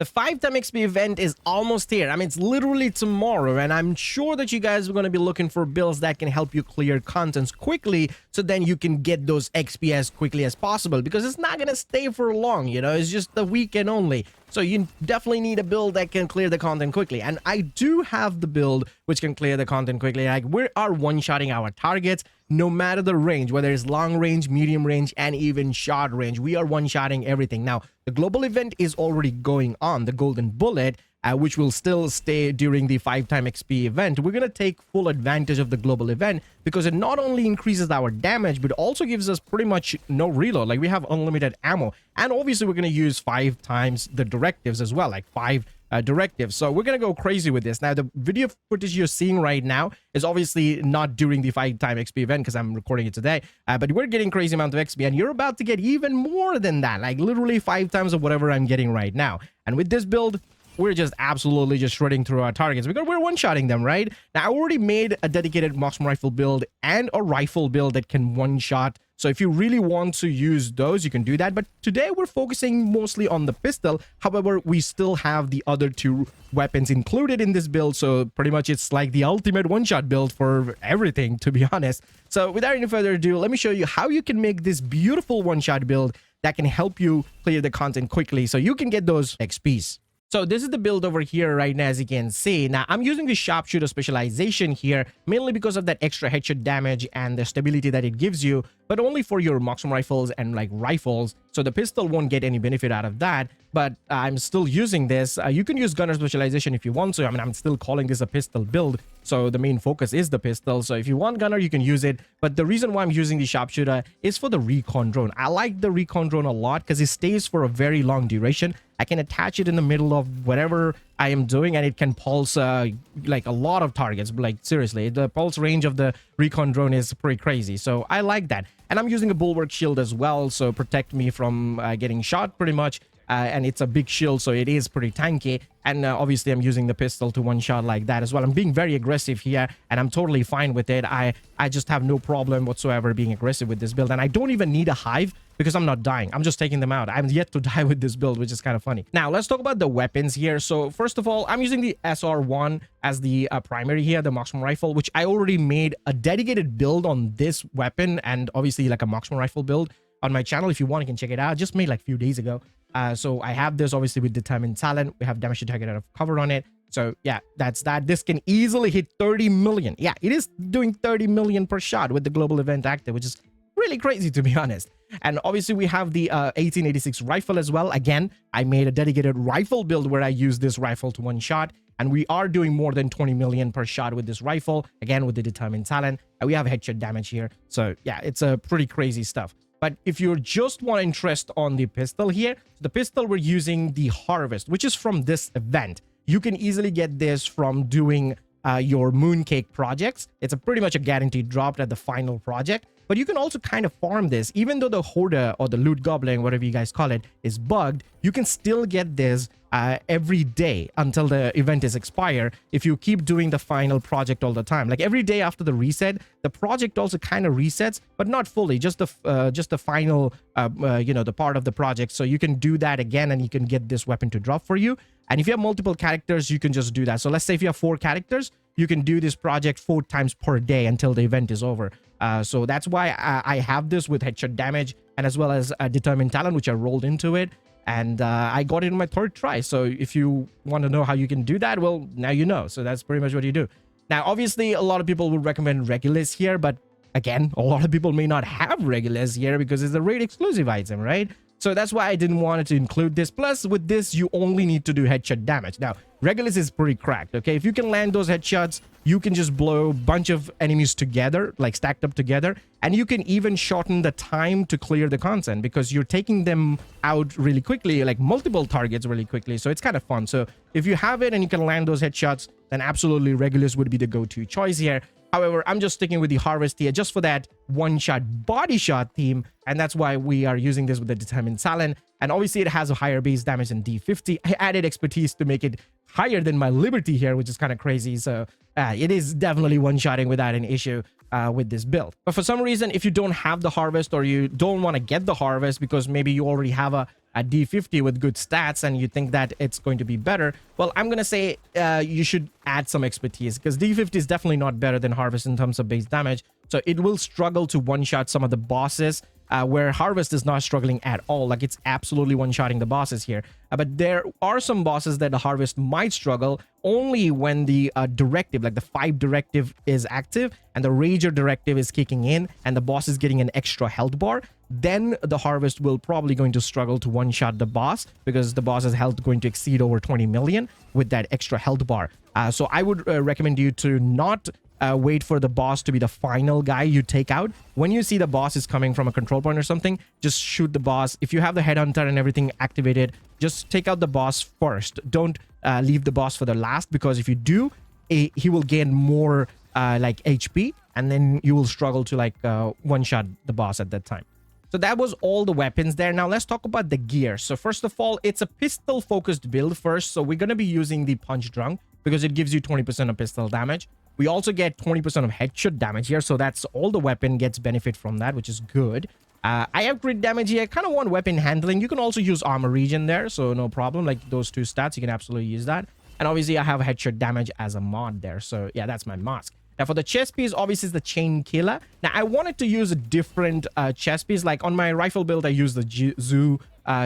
The 5-time XP event is almost here. I mean, it's literally tomorrow, and I'm sure that you guys are going to be looking for builds that can help you clear contents quickly, so then you can get those XP as quickly as possible, because it's not going to stay for long, you know, it's just the weekend only. So you definitely need a build that can clear the content quickly. And I do have the build which can clear the content quickly. Like, we are one-shotting our targets no matter the range, whether it's long range, medium range, and even short range. We are one-shotting everything. Now, the global event is already going on, the Golden Bullet, which will still stay during the 5-time XP event. We're going to take full advantage of the global event because it not only increases our damage, but also gives us pretty much no reload. Like, we have unlimited ammo. And obviously, we're going to use 5 times the directives as well, like 5 directives. So we're going to go crazy with this. Now, the video footage you're seeing right now is obviously not during the 5-time XP event because I'm recording it today. But we're getting crazy amount of XP, and you're about to get even more than that, like literally 5 times of whatever I'm getting right now. And with this build, we're just absolutely just shredding through our targets because we're one-shotting them, right? Now, I already made a dedicated Marksman rifle build and a rifle build that can one-shot. So if you really want to use those, you can do that. But today, we're focusing mostly on the pistol. However, we still have the other 2 weapons included in this build. So pretty much it's like the ultimate one-shot build for everything, to be honest. So without any further ado, let me show you how you can make this beautiful one-shot build that can help you clear the content quickly so you can get those XPs. So this is the build over here right now, as you can see. Now, I'm using the sharpshooter specialization here, mainly because of that extra headshot damage and the stability that it gives you, but only for your marksman rifles and like rifles. So the pistol won't get any benefit out of that, but I'm still using this. You can use gunner specialization if you want to. I mean, I'm still calling this a pistol build, so the main focus is the pistol. So if you want gunner, you can use it. But the reason why I'm using the sharpshooter is for the recon drone. I like the recon drone a lot because it stays for a very long duration. I can attach it in the middle of whatever I am doing, and it can pulse like a lot of targets. Like, seriously, the pulse range of the recon drone is pretty crazy. So I like that. And I'm using a bulwark shield as well, so protect me from getting shot pretty much. And it's a big shield, so it is pretty tanky. And obviously, I'm using the pistol to one-shot like that as well. I'm being very aggressive here, and I'm totally fine with it. I just have no problem whatsoever being aggressive with this build. And I don't even need a hive because I'm not dying. I'm just taking them out. I'm yet to die with this build, which is kind of funny. Now, let's talk about the weapons here. So first of all, I'm using the SR1 as the primary here, the marksman rifle, which I already made a dedicated build on this weapon, and obviously like a marksman rifle build on my channel. If you want, you can check it out. I just made like a few days ago. So I have this obviously with determined talent. We have damage to target out of cover on it. So yeah, that's that. This can easily hit 30 million. Yeah, it is doing 30 million per shot with the global event active, which is really crazy, to be honest. And obviously we have the 1886 rifle as well. Again, I made a dedicated rifle build where I use this rifle to one shot, and we are doing more than 20 million per shot with this rifle, again with the determined talent. And we have headshot damage here. So yeah, it's a pretty crazy stuff. But if you just want interest on the pistol here, the pistol, we're using the Harvest, which is from this event. You can easily get this from doing your mooncake projects. It's pretty much a guaranteed drop at the final project. But you can also kind of farm this. Even though the hoarder or the loot goblin, whatever you guys call it, is bugged, you can still get this every day until the event is expired if you keep doing the final project all the time. Like every day after the reset, the project also kind of resets, but not fully, just the final you know, the part of the project. So you can do that again, and you can get this weapon to drop for you. And if you have multiple characters, you can just do that. So let's say if you have 4 characters, you can do this project 4 times per day until the event is over. So that's why I have this with headshot damage, and as well as determined talent, which I rolled into it. And I got it in my 3rd try. So if you want to know how you can do that, well, now you know. So that's pretty much what you do. Now, obviously, a lot of people would recommend Regulus here, but again, a lot of people may not have Regulus here because it's a raid exclusive item, right? So that's why I didn't want to include this. Plus, with this, you only need to do headshot damage. Now, Regulus is pretty cracked, okay? If you can land those headshots, you can just blow a bunch of enemies together, like stacked up together. And you can even shorten the time to clear the content because you're taking them out really quickly, like multiple targets really quickly. So it's kind of fun. So if you have it and you can land those headshots, then absolutely Regulus would be the go-to choice here. However, I'm just sticking with the Harvest here just for that one-shot body shot theme, and that's why we are using this with the determined talent. And obviously, it has a higher base damage than D50. I added expertise to make it higher than my Liberty here, which is kind of crazy. So it is definitely one-shotting without an issue with this build. But for some reason, if you don't have the Harvest or you don't want to get the Harvest because maybe you already have a a D50 with good stats and you think that it's going to be better, well, I'm going to say you should add some expertise, because D50 is definitely not better than Harvest in terms of base damage. So it will struggle to one-shot some of the bosses, where Harvest is not struggling at all. Like, it's absolutely one-shotting the bosses here. But there are some bosses that the Harvest might struggle only when the directive, like the 5 directive is active and the Rager directive is kicking in and the boss is getting an extra health bar. Then the Harvest will probably going to struggle to one-shot the boss, because the boss's health going to exceed over 20 million with that extra health bar. So I would recommend you to not wait for the boss to be the final guy you take out. When you see the boss is coming from a control point or something, just shoot the boss. If you have the headhunter and everything activated, just take out the boss first. Don't leave the boss for the last, because if you do, he will gain more like HP, and then you will struggle to like one-shot the boss at that time. So that was all the weapons there. Now let's talk about the gear. So first of all, it's a pistol focused build first. So we're going to be using the Punch Drunk because it gives you 20% of pistol damage. We also get 20% of headshot damage here. So that's all the weapon gets benefit from that, which is good. I have crit damage here. I kind of want weapon handling. You can also use armor regen there. So no problem. Like those 2 stats, you can absolutely use that. And obviously I have headshot damage as a mod there. So yeah, that's my mask. Now for the chest piece, obviously is the chain killer. Now I wanted to use a different chest piece. Like on my rifle build, I used the zoo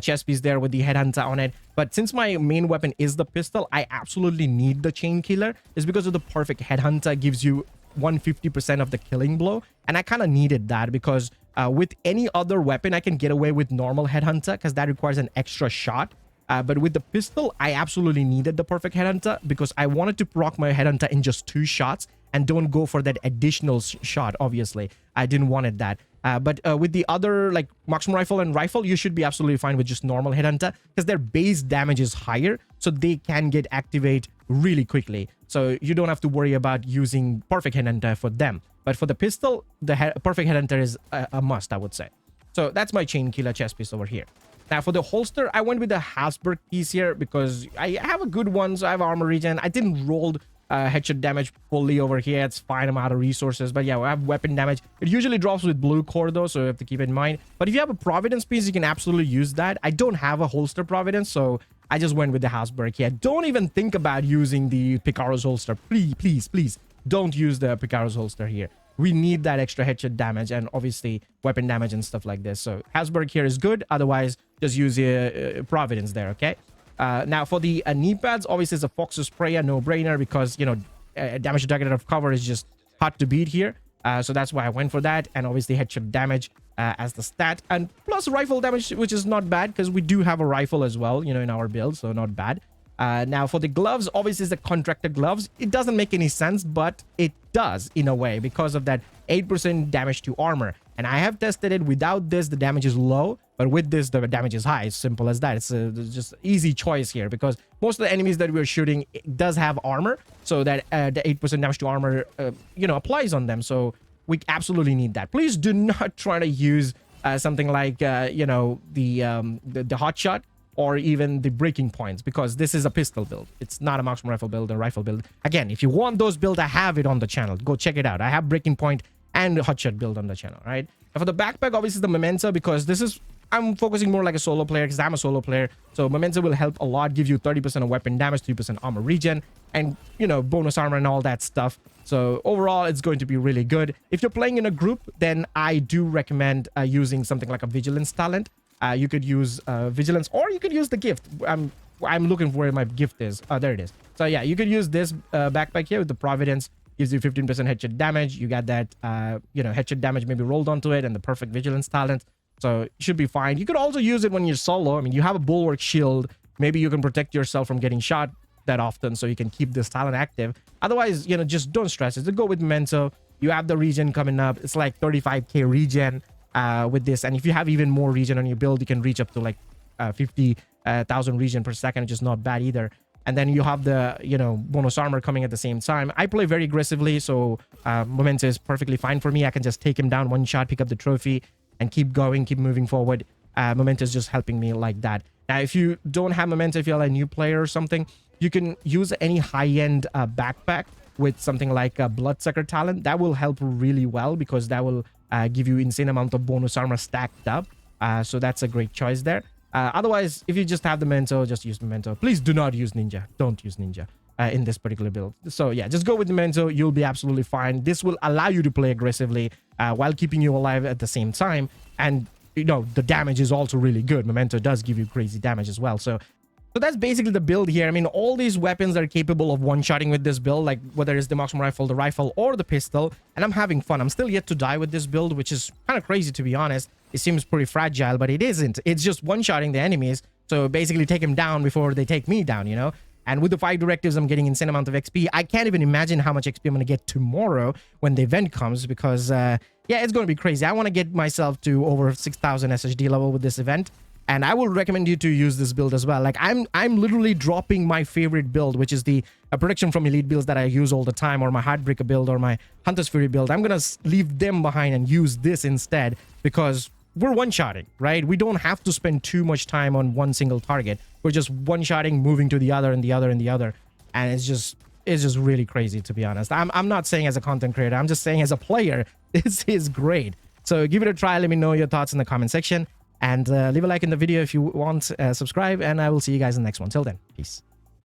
chest piece there with the headhunter on it. But since my main weapon is the pistol, I absolutely need the chain killer. It's because of the perfect headhunter gives you 150% of the killing blow. And I kind of needed that because with any other weapon, I can get away with normal headhunter because that requires an extra shot. But with the pistol, I absolutely needed the perfect headhunter because I wanted to proc my headhunter in just 2 shots and don't go for that additional shot. Obviously, I didn't wanted that. But with the other like marksman rifle and rifle, you should be absolutely fine with just normal headhunter because their base damage is higher, so they can get activate really quickly. So you don't have to worry about using perfect headhunter for them. But for the pistol, the perfect headhunter is a must, I would say. So that's my chain killer chest piece over here. Now for the holster, I went with the Habsburg piece here because I have a good one. So I have armor regen. I didn't roll headshot damage fully over here. It's fine. I'm out of resources. But yeah, I have weapon damage. It usually drops with blue core though, so you have to keep it in mind. But if you have a Providence piece, you can absolutely use that. I don't have a holster Providence, so I just went with the Habsburg here. Don't even think about using the Picaro's holster. Please, don't use the Picaro's holster here. We need that extra headshot damage and obviously weapon damage and stuff like this. So Habsburg here is good. Otherwise, just use Providence there, okay? Now for the knee pads, obviously it's a Fox's Prayer, no-brainer, because, you know, damage to target out of cover is just hard to beat here. So that's why I went for that. And obviously headshot damage as the stat. And plus rifle damage, which is not bad because we do have a rifle as well, you know, in our build. So not bad. Now for the gloves, obviously it's the contractor gloves. It doesn't make any sense, but it does in a way because of that 8% damage to armor. And I have tested it. Without this, the damage is low, but with this, the damage is high. It's simple as that. It's just easy choice here because most of the enemies that we're shooting does have armor, so that the 8% damage to armor, you know, applies on them. So we absolutely need that. Please do not try to use something like, you know, the hot shot or even the breaking points, because this is a pistol build. It's not a marksman rifle build or rifle build. Again, if you want those builds, I have it on the channel. Go check it out. I have breaking point and hotshot build on the channel, right? And for the backpack, obviously the Memento, because this is, I'm focusing more like a solo player because I'm a solo player. So Memento will help a lot, give you 30% of weapon damage, 3% armor regen, and, you know, bonus armor and all that stuff. So overall, it's going to be really good. If you're playing in a group, then I do recommend using something like a vigilance talent. You could use vigilance, or you could use the gift. I'm looking for where my gift is. There it is. So yeah, you could use this backpack here with the Providence. Gives you 15% headshot damage. You got that, you know, headshot damage maybe rolled onto it, and the perfect vigilance talent. So it should be fine. You could also use it when you're solo. I mean, you have a bulwark shield. Maybe you can protect yourself from getting shot that often, so you can keep this talent active. Otherwise, you know, just don't stress it. Just go with Memento. You have the regen coming up. It's like 35k regen with this. And if you have even more regen on your build, you can reach up to like 50,000 regen per second, which is not bad either. And then you have the, you know, bonus armor coming at the same time. I play very aggressively, so Memento is perfectly fine for me. I can just take him down one shot, pick up the trophy, and keep going, keep moving forward. Memento is just helping me like that. Now, if you don't have Memento, if you're a new player or something, you can use any high-end backpack with something like a Bloodsucker talent. That will help really well because that will give you insane amount of bonus armor stacked up. So that's a great choice there. Otherwise, if you just have the Memento, just use Memento. Please do not use Ninja. Don't use Ninja in this particular build. So yeah, just go with the Memento. You'll be absolutely fine. This will allow you to play aggressively while keeping you alive at the same time. And, you know, the damage is also really good. Memento does give you crazy damage as well. So that's basically the build here. I mean, all these weapons are capable of one-shotting with this build, like whether it's the Marksman rifle, the rifle, or the pistol. And I'm having fun. I'm still yet to die with this build, which is kind of crazy, to be honest. It seems pretty fragile, but it isn't. It's just one-shotting the enemies. So basically take them down before they take me down, you know? And with the 5 directives, I'm getting insane amount of XP. I can't even imagine how much XP I'm going to get tomorrow when the event comes because, yeah, it's going to be crazy. I want to get myself to over 6,000 SSD level with this event. And I will recommend you to use this build as well. Like, I'm literally dropping my favorite build, which is the protection from elite builds that I use all the time, or my Heartbreaker build, or my Hunter's Fury build. I'm going to leave them behind and use this instead because we're one-shotting, right? We don't have to spend too much time on one single target. We're just one-shotting, moving to the other and the other and the other. And it's just really crazy, to be honest. I'm not saying as a content creator. I'm just saying as a player, this is great. So give it a try. Let me know your thoughts in the comment section. And leave a like in the video if you want, subscribe, and I will see you guys in the next one. Till then, peace.